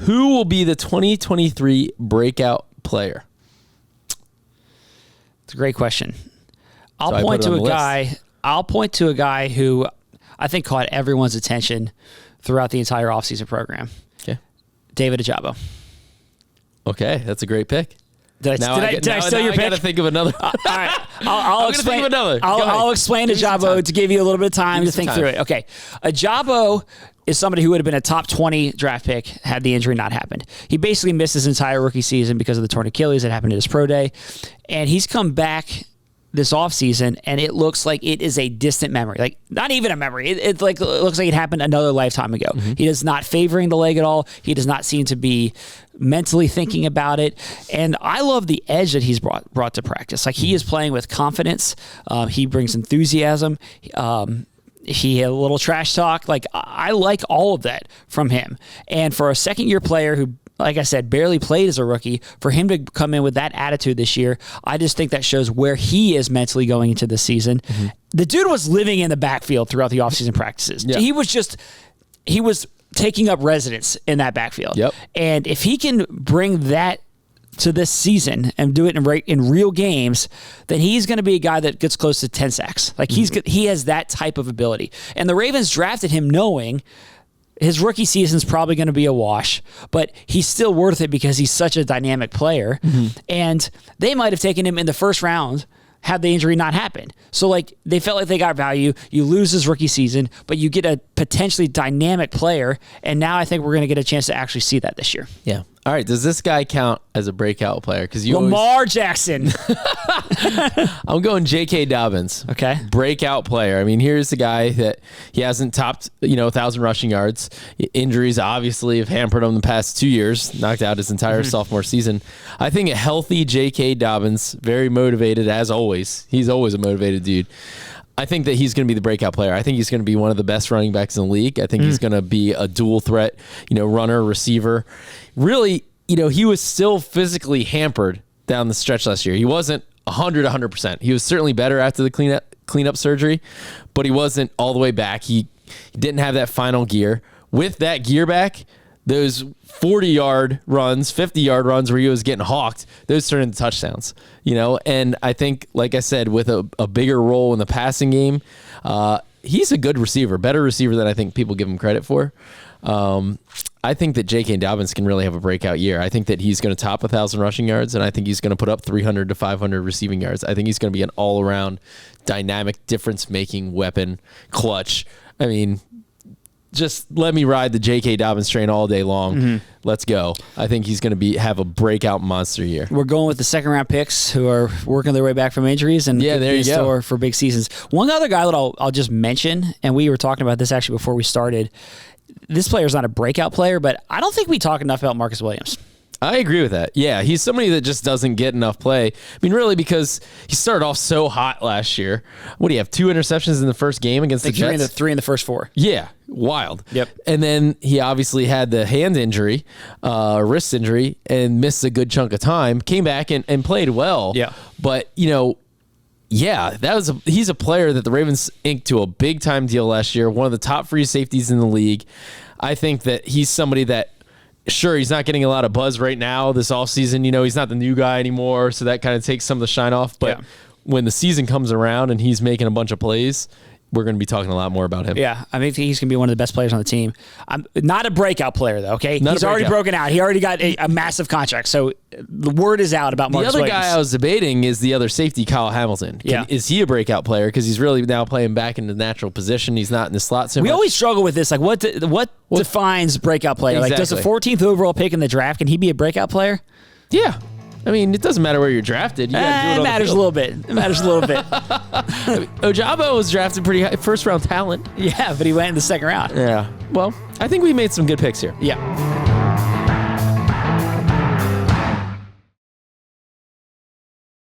Who will be the 2023 breakout player? It's a great question. I'll point to a guy who I think caught everyone's attention throughout the entire offseason program. Okay. David Ojabo. Okay, that's a great pick. Did I steal your pick? I got to think of another. All right. I'll explain. Think of another. I'll explain Ojabo to give you a little bit of time to think through it. Okay. Ojabo is somebody who would have been a top 20 draft pick had the injury not happened. He basically missed his entire rookie season because of the torn Achilles that happened at his pro day. And he's come back this offseason, and it looks like it is a distant memory. Like, not even a memory. It looks like it happened another lifetime ago. Mm-hmm. He is not favoring the leg at all. He does not seem to be mentally thinking about it. And I love the edge that he's brought to practice. Like, he is playing with confidence. He brings enthusiasm. He had a little trash talk. Like, I like all of that from him. And for a second-year player who, like I said, barely played as a rookie, for him to come in with that attitude this year, I just think that shows where he is mentally going into the season. Mm-hmm. The dude was living in the backfield throughout the offseason practices. Yeah. He was taking up residence in that backfield. Yep. And if he can bring that to this season and do it in real games, then he's going to be a guy that gets close to 10 sacks. Like, he has that type of ability. And the Ravens drafted him knowing his rookie season's probably going to be a wash, but he's still worth it because he's such a dynamic player. Mm-hmm. And they might have taken him in the first round had the injury not happened. So, like, they felt like they got value. You lose his rookie season, but you get a potentially dynamic player, and now I think we're going to get a chance to actually see that this year. Yeah. All right. Does this guy count as a breakout player? Because Lamar Jackson. I'm going J.K. Dobbins. Okay. Breakout player. I mean, here's the guy that he hasn't topped, 1,000 rushing yards. Injuries obviously have hampered him the past 2 years, knocked out his entire sophomore season. I think a healthy J.K. Dobbins, very motivated as always. He's always a motivated dude. I think that he's going to be the breakout player. I think he's going to be one of the best running backs in the league. I think he's going to be a dual threat, runner, receiver. Really, he was still physically hampered down the stretch last year. He wasn't 100%. He was certainly better after the cleanup surgery, but he wasn't all the way back. He didn't have that final gear. With that gear back, those 40-yard runs, 50-yard runs where he was getting hawked, those turned into touchdowns, And I think, like I said, with a bigger role in the passing game, he's a good receiver, better receiver than I think people give him credit for. I think that J.K. Dobbins can really have a breakout year. I think that he's going to top 1,000 rushing yards, and I think he's going to put up 300 to 500 receiving yards. I think he's going to be an all-around dynamic, difference-making weapon, clutch. I mean, just let me ride the J.K. Dobbins train all day long. Mm-hmm. Let's go. I think he's going to have a breakout monster year. We're going with the second-round picks who are working their way back from injuries and there you go. For big seasons. One other guy that I'll just mention, and we were talking about this actually before we started. This player's not a breakout player, but I don't think we talk enough about Marcus Williams. I agree with that. Yeah, he's somebody that just doesn't get enough play. I mean, really, because he started off so hot last year. What do you have, 2 interceptions in the first game against the Jets? 3 in the first 4. Yeah, wild. Yep. And then he obviously had the hand injury, wrist injury, and missed a good chunk of time. Came back and played well. Yeah. But, he's a player that the Ravens inked to a big-time deal last year, one of the top free safeties in the league. I think that he's somebody that, sure, he's not getting a lot of buzz right now this offseason. He's not the new guy anymore, so that kind of takes some of the shine off. But when the season comes around and he's making a bunch of plays, we're going to be talking a lot more about him. Yeah, I think he's going to be one of the best players on the team. I'm not a breakout player, though, okay? He's already broken out. He already got a massive contract, so the word is out about Marcus Williams. The other guy I was debating is the other safety, Kyle Hamilton. Is he a breakout player? Because he's really now playing back in the natural position. He's not in the slot so much. We always struggle with this. Like, what defines breakout player? Exactly. Like, does the 14th overall pick in the draft, can he be a breakout player? Yeah. I mean, it doesn't matter where you're drafted. You gotta do it on matters the a little bit. It matters a little bit. Ojabo was drafted pretty high, first-round talent. Yeah, but he went in the second round. Yeah. Well, I think we made some good picks here. Yeah.